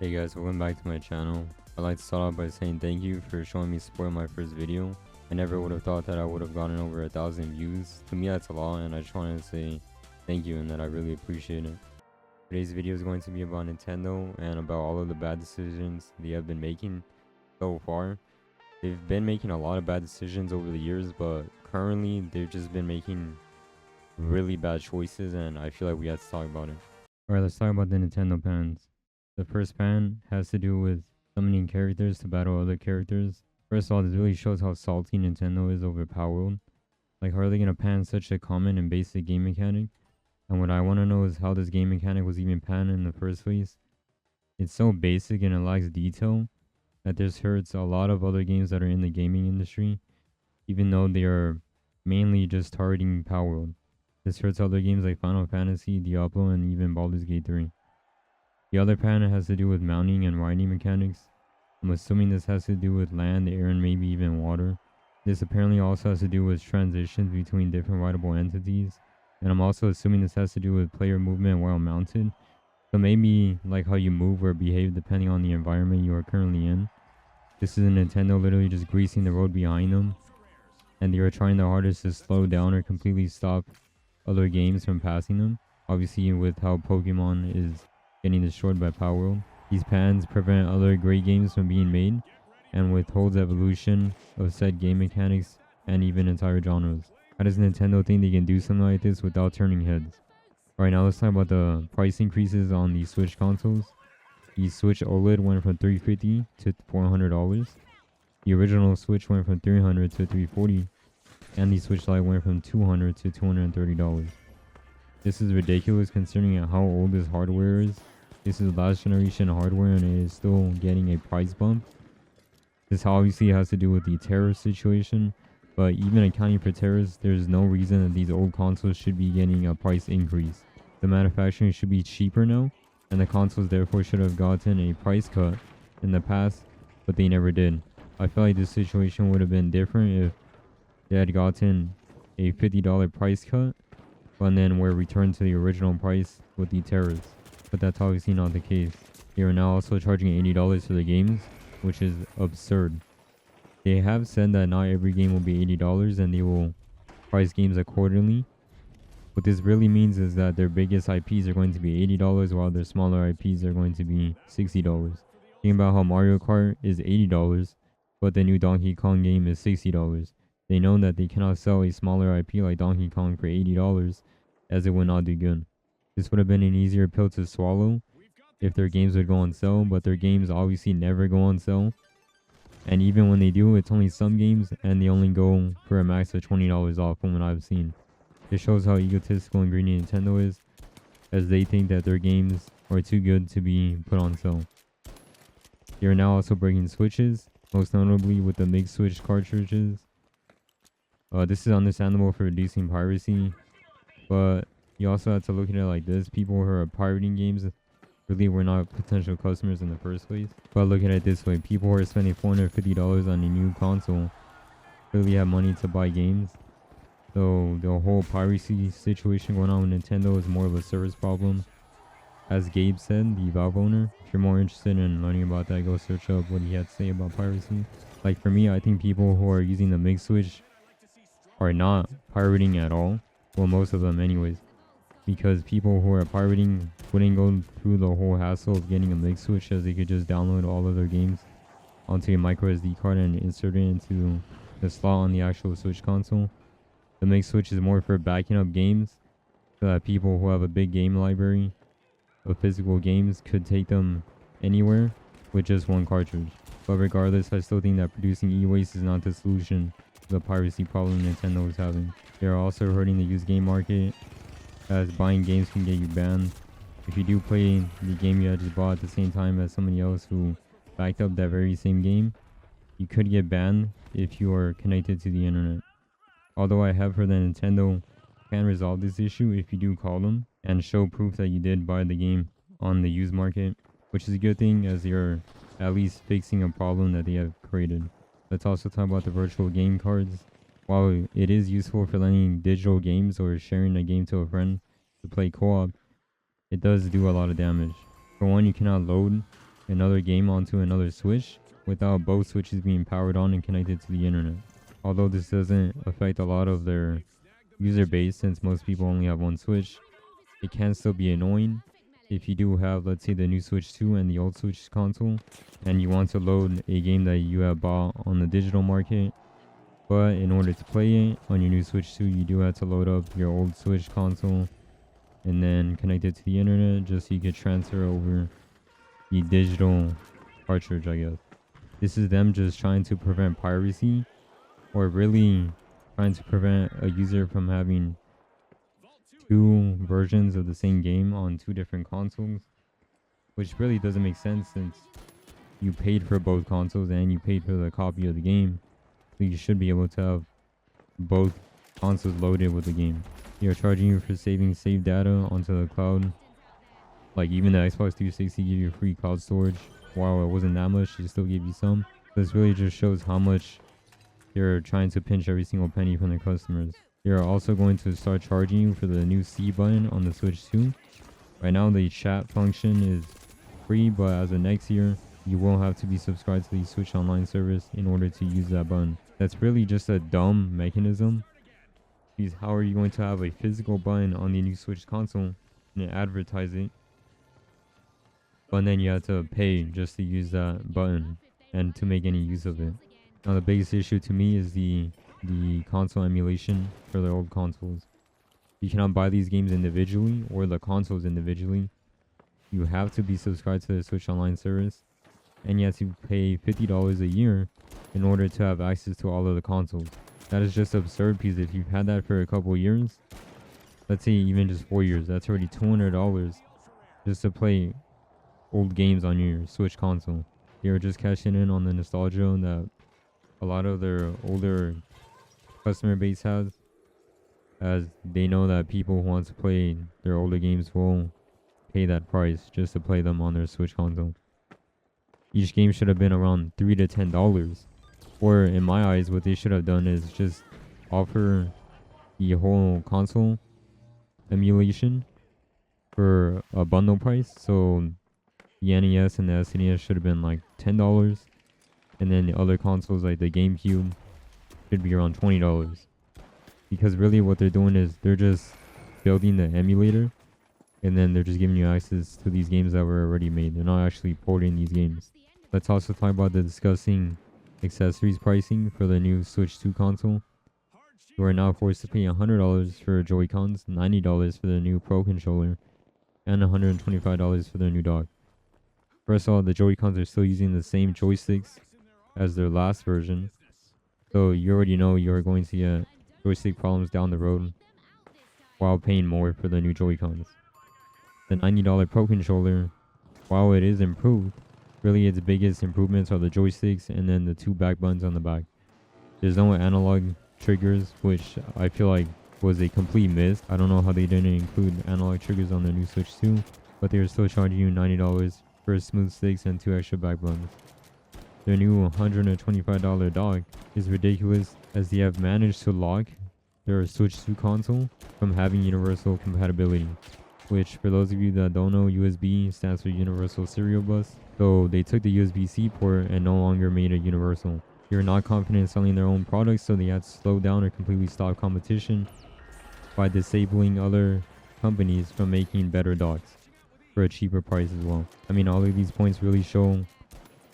Hey guys, welcome back to my channel. I'd like to start off by saying thank you for showing me support on my first video. I never would have thought that I would have gotten over 1,000 views. To me that's a lot, and I just wanted to say thank you and that I really appreciate it. Today's video is going to be about Nintendo and about all of the bad decisions they have been making so far. They've been making a lot of bad decisions over the years, but currently they've just been making really bad choices, and I feel like we have to talk about it. Alright, let's talk about the Nintendo pans. The first pan has to do with summoning characters to battle other characters. First of all, this really shows how salty Nintendo is over Power World. Like, how are they gonna pan such a common and basic game mechanic? And what I want to know is how this game mechanic was even panned in the first place. It's so basic and it lacks detail that this hurts a lot of other games that are in the gaming industry, even though they are mainly just targeting Power World. This hurts other games like Final Fantasy, Diablo, and even Baldur's Gate 3. The other pan has to do with mounting and riding mechanics. I'm assuming this has to do with land, air, and maybe even water. This apparently also has to do with transitions between different rideable entities. And I'm also assuming this has to do with player movement while mounted. So maybe like how you move or behave depending on the environment you are currently in. This is a Nintendo literally just greasing the road behind them. And they are trying their hardest to slow down or completely stop other games from passing them. Obviously with how Pokemon is getting destroyed by Power World. These pans prevent other great games from being made and withholds evolution of said game mechanics and even entire genres. How does Nintendo think they can do something like this without turning heads? Alright, now let's talk about the price increases on the Switch consoles. The Switch OLED went from $350 to $400. The original Switch went from $300 to $340, and the Switch Lite went from $200 to $230. This is ridiculous considering how old this hardware is. This is last generation hardware and it is still getting a price bump. This obviously has to do with the tariff situation, but even accounting for tariffs, there's no reason that these old consoles should be getting a price increase. The manufacturing should be cheaper now, and the consoles therefore should have gotten a price cut in the past, but they never did. I feel like this situation would have been different if they had gotten a $50 price cut, and then were returned to the original price with the tariffs. But that's obviously not the case. They are now also charging $80 for the games, which is absurd. They have said that not every game will be $80 and they will price games accordingly. What this really means is that their biggest IPs are going to be $80 while their smaller IPs are going to be $60. Think about how Mario Kart is $80, but the new Donkey Kong game is $60. They know that they cannot sell a smaller IP like Donkey Kong for $80 as it would not do good. This would have been an easier pill to swallow if their games would go on sale, but their games obviously never go on sale. And even when they do, it's only some games and they only go for a max of $20 off from what I've seen. This shows how egotistical and greedy Nintendo is, as they think that their games are too good to be put on sale. They are now also breaking Switches, most notably with the mixed Switch cartridges. This is understandable for reducing piracy, but you also have to look at it like this. People who are pirating games really were not potential customers in the first place. But look at it this way. People who are spending $450 on a new console really have money to buy games. So the whole piracy situation going on with Nintendo is more of a service problem. As Gabe said, the Valve owner, if you're more interested in learning about that, go search up what he had to say about piracy. Like for me, I think people who are using the mixed Switch are not pirating at all. Well, most of them anyways. Because people who are pirating wouldn't go through the whole hassle of getting a mixed Switch, as they could just download all of their games onto a micro SD card and insert it into the slot on the actual Switch console. The mixed Switch is more for backing up games so that people who have a big game library of physical games could take them anywhere with just one cartridge. But regardless, I still think that producing e-waste is not the solution to the piracy problem Nintendo is having. They are also hurting the used game market, as buying games can get you banned. If you do play the game you had just bought at the same time as somebody else who backed up that very same game, you could get banned if you are connected to the internet. Although I have heard that Nintendo can resolve this issue if you do call them and show proof that you did buy the game on the used market, which is a good thing as they are at least fixing a problem that they have created. Let's also talk about the virtual game cards. While it is useful for lending digital games or sharing a game to a friend to play co-op, it does do a lot of damage. For one, you cannot load another game onto another Switch without both switches being powered on and connected to the internet. Although this doesn't affect a lot of their user base since most people only have one Switch, it can still be annoying if you do have, let's say, the new Switch 2 and the old Switch console, and you want to load a game that you have bought on the digital market, but in order to play it on your new Switch 2, you do have to load up your old Switch console and then connect it to the internet just so you could transfer over the digital cartridge, I guess. This is them just trying to prevent piracy, or really trying to prevent a user from having two versions of the same game on two different consoles, which really doesn't make sense since you paid for both consoles and you paid for the copy of the game, so you should be able to have both consoles loaded with the game. They are charging you for saving save data onto the cloud. Like even the Xbox 360 give you free cloud storage. While it wasn't that much, it still gave you some. This really just shows how much they're trying to pinch every single penny from their customers. They are also going to start charging you for the new C button on the Switch 2. Right now the chat function is free, but as of next year, you will have to be subscribed to the Switch Online service in order to use that button. That's really just a dumb mechanism. Because how are you going to have a physical button on the new Switch console and advertise it, but then you have to pay just to use that button and to make any use of it? Now the biggest issue to me is the console emulation for the old consoles. You cannot buy these games individually or the consoles individually. You have to be subscribed to the Switch Online service, and you have to pay $50 a year in order to have access to all of the consoles. That is just absurd, because if you've had that for a couple years, let's say even just 4 years, that's already $200 just to play old games on your Switch console. They were just cashing in on the nostalgia that a lot of their older customer base has, as they know that people who want to play their older games will pay that price just to play them on their Switch console. Each game should have been around $3 to $10. Or in my eyes, what they should have done is just offer the whole console emulation for a bundle price. So the NES and the SNES should have been like $10, and then the other consoles like the GameCube should be around $20. Because really what they're doing is they're just building the emulator, and then they're just giving you access to these games that were already made. They're not actually porting these games. Let's also talk about the disgusting accessories pricing for the new Switch 2 console. You are now forced to pay $100 for Joy-Cons, $90 for the new Pro controller, and $125 for their new dock. First of all, the Joy-Cons are still using the same joysticks as their last version, so you already know you're going to get joystick problems down the road while paying more for the new Joy-Cons. The $90 Pro controller, while it is improved, really its biggest improvements are the joysticks and then the two back buttons on the back. There's no analog triggers, which I feel like was a complete miss. I don't know how they didn't include analog triggers on the new Switch 2, but they are still charging you $90 for smooth sticks and two extra back buttons. Their new $125 dock is ridiculous, as they have managed to lock their Switch 2 console from having universal compatibility, which for those of you that don't know, USB stands for Universal Serial Bus. So they took the USB-C port and no longer made it universal. They're not confident in selling their own products, so they had to slow down or completely stop competition by disabling other companies from making better docks for a cheaper price as well. I mean, all of these points really show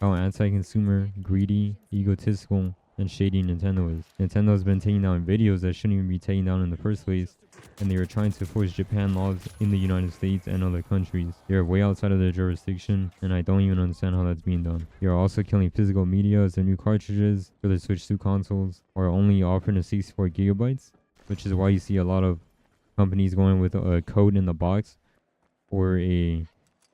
how anti-consumer, greedy, egotistical, and shady Nintendo is. Nintendo has been taking down videos that shouldn't even be taken down in the first place, and they are trying to force Japan laws in the United States and other countries. They are way outside of their jurisdiction, and I don't even understand how that's being done. They are also killing physical media, as their new cartridges for the Switch 2 consoles are only offering a 64 gigabytes, which is why you see a lot of companies going with a code in the box or a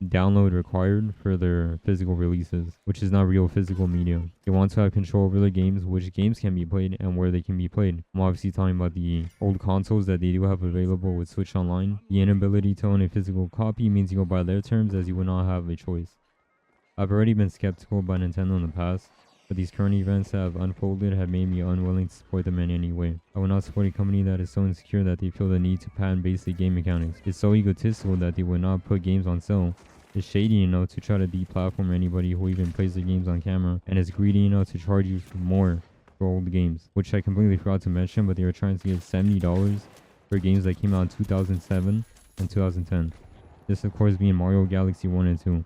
download required for their physical releases, which is not real physical media. They want to have control over their games, which games can be played and where they can be played. I'm obviously talking about the old consoles that they do have available with Switch Online. The inability to own a physical copy means you go by their terms, as you would not have a choice. I've already been skeptical about Nintendo in the past, but these current events that have unfolded have made me unwilling to support them in any way. I will not support a company that is so insecure that they feel the need to patent basic game mechanics. It's so egotistical that they would not put games on sale is shady, you know, to try to deplatform anybody who even plays their games on camera, and is greedy, you know, to charge you for more for old games, which I completely forgot to mention, but they were trying to get $70 for games that came out in 2007 and 2010. This, of course, being Mario Galaxy 1 and 2.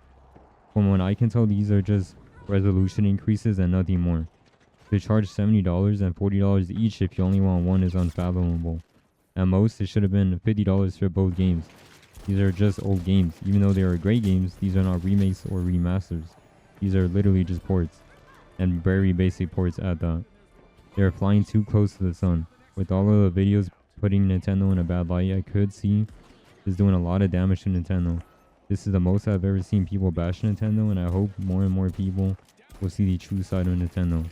From what I can tell, these are just resolution increases and nothing more. To charge $70 and $40 each if you only want one is unfathomable. At most, it should have been $50 for both games. These are just old games. Even though they are great games, these are not remakes or remasters. These are literally just ports. And very basic ports at that. They are flying too close to the sun. With all of the videos putting Nintendo in a bad light, I could see is doing a lot of damage to Nintendo. This is the most I've ever seen people bash Nintendo, and I hope more and more people will see the true side of Nintendo.